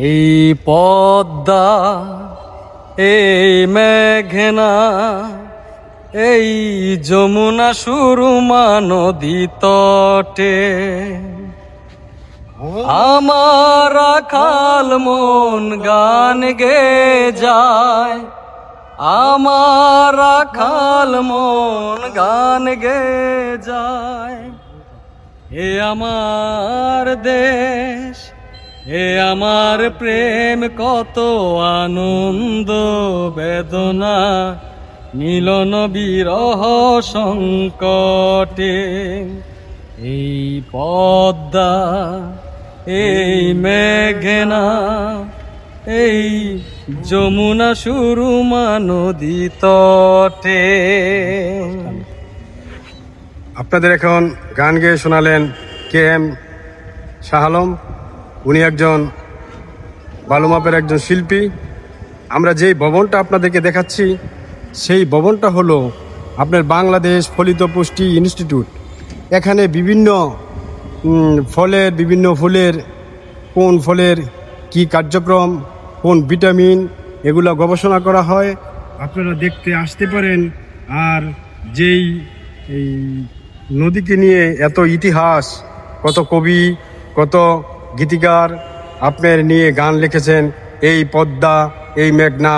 এই পদ্মা, এই মেঘনা, এই যমুনা সুরমা নদী তটে আমার রাখাল মন গান গে যায়, আমার রাখাল মন গান গে যায়। এ আমার দেশ, এ আমার প্রেম, কত আনন্দ বেদনা মিলন বিরহ সংকটে। এই পদ্মা, এই মেঘনা, এই যমুনা সুরমা নদী তটে। আপনাদের এখন গান গেয়ে শোনালেন KM শাহ আলম। উনি একজন ভালো মাপের একজন শিল্পী। আমরা যেই ভবনটা আপনাদেরকে দেখাচ্ছি সেই ভবনটা হলো আপনার বাংলাদেশ ফলিত পুষ্টি ইনস্টিটিউট। এখানে বিভিন্ন ফলের, বিভিন্ন ফুলের, কোন ফলের কি কার্যক্রম, কোন ভিটামিন, এগুলো গবেষণা করা হয়। আপনারা দেখতে আসতে পারেন। আর যেই এই নদীকে নিয়ে এত ইতিহাস, কত কবি, কত গীতিকার আপনার নিয়ে গান লিখেছেন। এই পদ্মা, এই মেঘনা,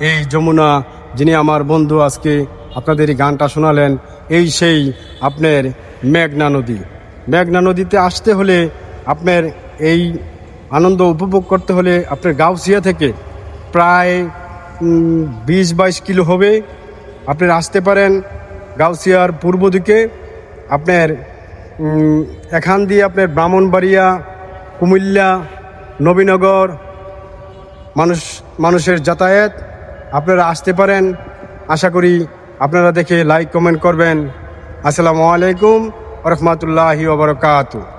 এই যমুনা, যিনি আমার বন্ধু আজকে আপনাদের এই গানটা শোনালেন, এই সেই আপনার মেঘনা নদী। মেঘনা নদীতে আসতে হলে আপনার এই আনন্দ উপভোগ করতে হলে আপনার গাউসিয়া থেকে প্রায় 20-22 কিলো হবে। আপনার আসতে পারেন গাউসিয়ার পূর্ব দিকে। আপনার এখান দিয়ে আপনার ব্রাহ্মণবাড়িয়া, কুমিল্লা, নবীনগর মানুষের যাতায়াত। আপনারা আসতে পারেন। আশা করি আপনারা দেখে লাইক কমেন্ট করবেন। আসসালামু আলাইকুম ওয়া রাহমাতুল্লাহি ওয়া বারাকাতুহু।